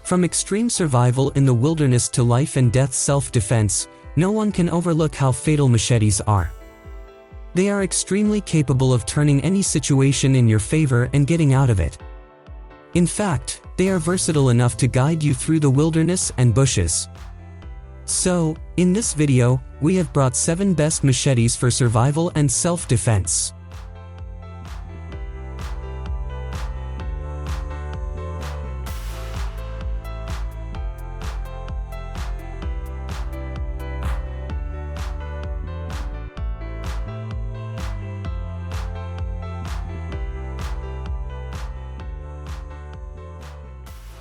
From extreme survival in the wilderness to life and death self-defense, no one can overlook how fatal machetes are. They are extremely capable of turning any situation in your favor and getting out of it. In fact, they are versatile enough to guide you through the wilderness and bushes. So, in this video, we have brought 7 best machetes for survival and self-defense.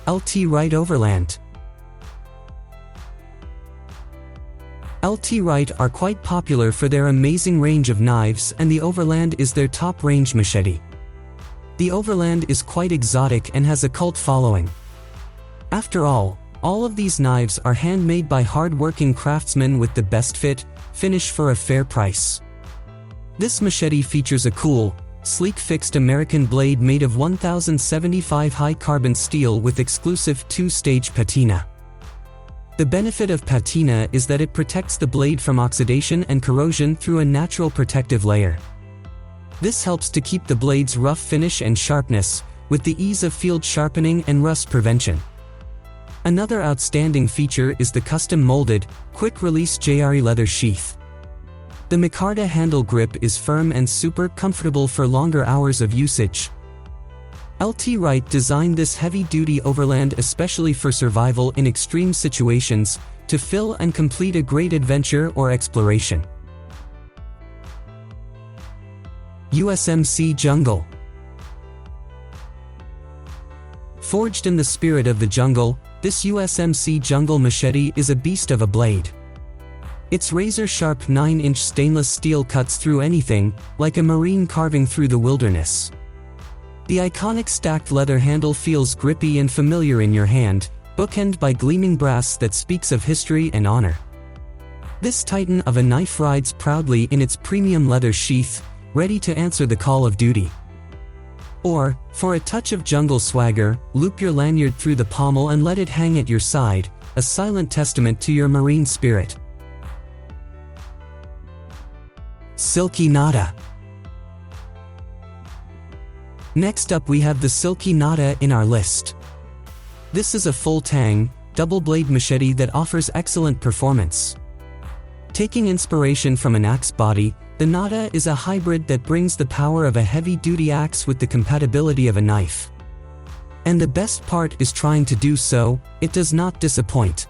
LT Wright Overland. LT Wright are quite popular for their amazing range of knives, and the Overland is their top range machete. The Overland is quite exotic and has a cult following. After all of these knives are handmade by hard-working craftsmen with the best fit, finish for a fair price. This machete features a cool, sleek fixed American blade made of 1075 high-carbon steel with exclusive 2-stage patina. The benefit of patina is that it protects the blade from oxidation and corrosion through a natural protective layer. This helps to keep the blade's rough finish and sharpness, with the ease of field sharpening and rust prevention. Another outstanding feature is the custom-molded, quick-release JRE leather sheath. The Makara handle grip is firm and super comfortable for longer hours of usage. LT Wright designed this heavy-duty Overland especially for survival in extreme situations, to fill and complete a great adventure or exploration. USMC Jungle. Forged in the spirit of the jungle, this USMC Jungle machete is a beast of a blade. Its razor-sharp 9-inch stainless steel cuts through anything, like a marine carving through the wilderness. The iconic stacked leather handle feels grippy and familiar in your hand, bookended by gleaming brass that speaks of history and honor. This titan of a knife rides proudly in its premium leather sheath, ready to answer the call of duty. Or, for a touch of jungle swagger, loop your lanyard through the pommel and let it hang at your side, a silent testament to your marine spirit. SILKY NATA. Next up we have the SILKY NATA in our list. This is a full-tang, double-blade machete that offers excellent performance. Taking inspiration from an axe body, the NATA is a hybrid that brings the power of a heavy-duty axe with the compatibility of a knife. And the best part is trying to do so, it does not disappoint.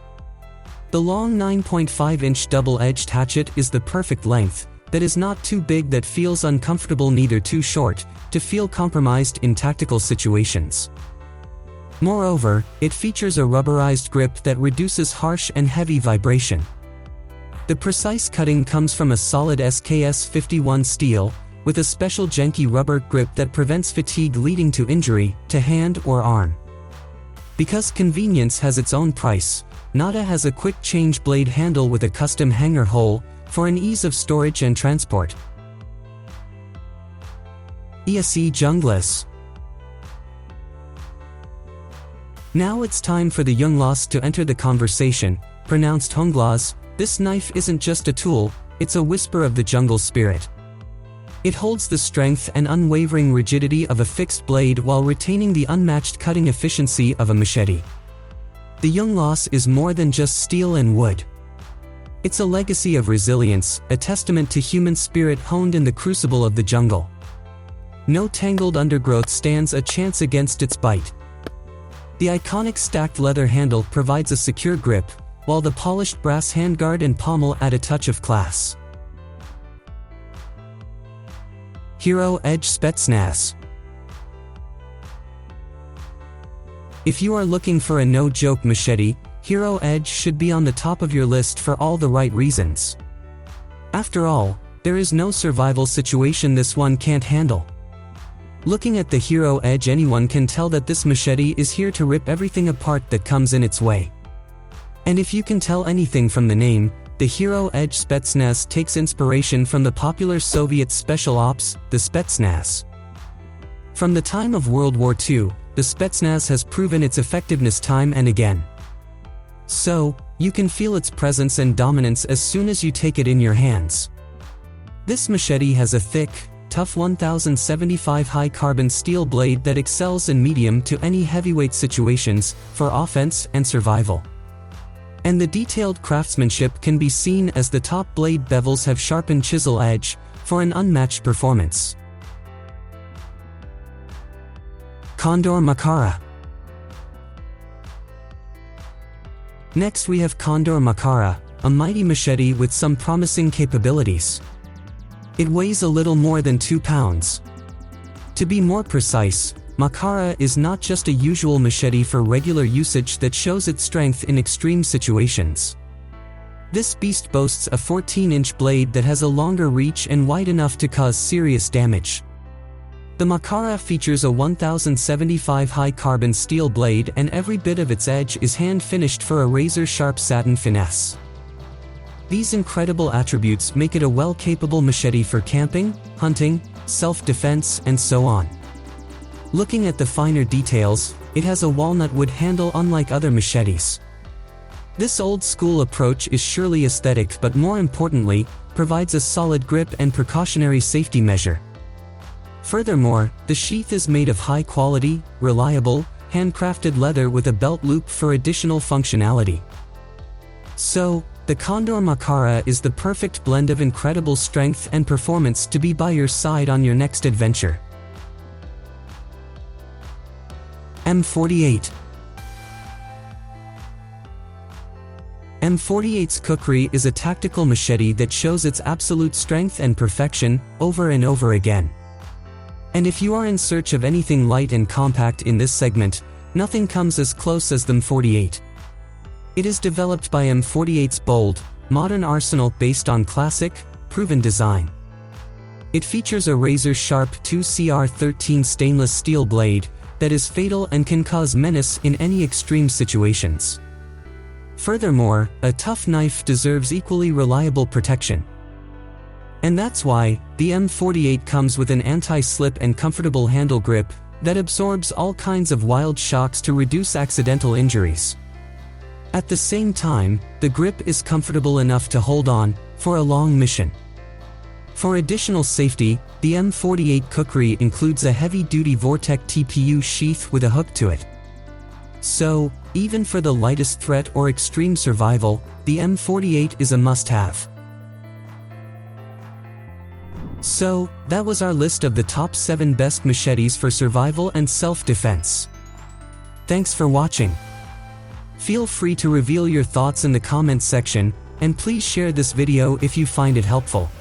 The long 9.5-inch double-edged hatchet is the perfect length, that is not too big that feels uncomfortable, neither too short to feel compromised in tactical situations. Moreover, it features a rubberized grip that reduces harsh and heavy vibration. The precise cutting comes from a solid SKS 51 steel, with a special Genki rubber grip that prevents fatigue leading to injury to hand or arm. Because convenience has its own price, NATA has a quick change blade handle with a custom hanger hole, for an ease of storage and transport. ESEE JUNGLAS. Now it's time for the JUNGLAS to enter the conversation, pronounced JUNGLAS. This knife isn't just a tool, it's a whisper of the jungle spirit. It holds the strength and unwavering rigidity of a fixed blade while retaining the unmatched cutting efficiency of a machete. The JUNGLAS is more than just steel and wood. It's a legacy of resilience, a testament to human spirit honed in the crucible of the jungle. No tangled undergrowth stands a chance against its bite. The iconic stacked leather handle provides a secure grip, while the polished brass handguard and pommel add a touch of class. Hero Edge Spetsnaz. If you are looking for a no-joke machete, Hero Edge should be on the top of your list for all the right reasons. After all, there is no survival situation this one can't handle. Looking at the Hero Edge, anyone can tell that this machete is here to rip everything apart that comes in its way. And if you can tell anything from the name, the Hero Edge Spetsnaz takes inspiration from the popular Soviet special ops, the Spetsnaz. From the time of World War II, the Spetsnaz has proven its effectiveness time and again. So, you can feel its presence and dominance as soon as you take it in your hands. This machete has a thick, tough 1075 high-carbon steel blade that excels in medium to any heavyweight situations, for offense and survival. And the detailed craftsmanship can be seen as the top blade bevels have sharpened chisel edge, for an unmatched performance. Condor Makara. Next we have Condor Makara, a mighty machete with some promising capabilities. It weighs a little more than 2 pounds. To be more precise, Makara is not just a usual machete for regular usage that shows its strength in extreme situations. This beast boasts a 14-inch blade that has a longer reach and wide enough to cause serious damage. The Makara features a 1075 high-carbon steel blade, and every bit of its edge is hand-finished for a razor-sharp satin finesse. These incredible attributes make it a well-capable machete for camping, hunting, self-defense, and so on. Looking at the finer details, it has a walnut wood handle unlike other machetes. This old-school approach is surely aesthetic, but more importantly, provides a solid grip and precautionary safety measure. Furthermore, the sheath is made of high-quality, reliable, handcrafted leather with a belt loop for additional functionality. So, the Condor Makara is the perfect blend of incredible strength and performance to be by your side on your next adventure. M48. M48's cookery is a tactical machete that shows its absolute strength and perfection, over and over again. And if you are in search of anything light and compact in this segment, nothing comes as close as the M48. It is developed by M48's bold, modern arsenal based on classic, proven design. It features a razor-sharp 2CR13 stainless steel blade that is fatal and can cause menace in any extreme situations. Furthermore, a tough knife deserves equally reliable protection. And that's why, the M48 comes with an anti-slip and comfortable handle grip that absorbs all kinds of wild shocks to reduce accidental injuries. At the same time, the grip is comfortable enough to hold on for a long mission. For additional safety, the M48 cookery includes a heavy-duty Vortec TPU sheath with a hook to it. So, even for the lightest threat or extreme survival, the M48 is a must-have. So, that was our list of the top 7 best machetes for survival and self-defense. Thanks for watching. Feel free to reveal your thoughts in the comments section, and please share this video if you find it helpful.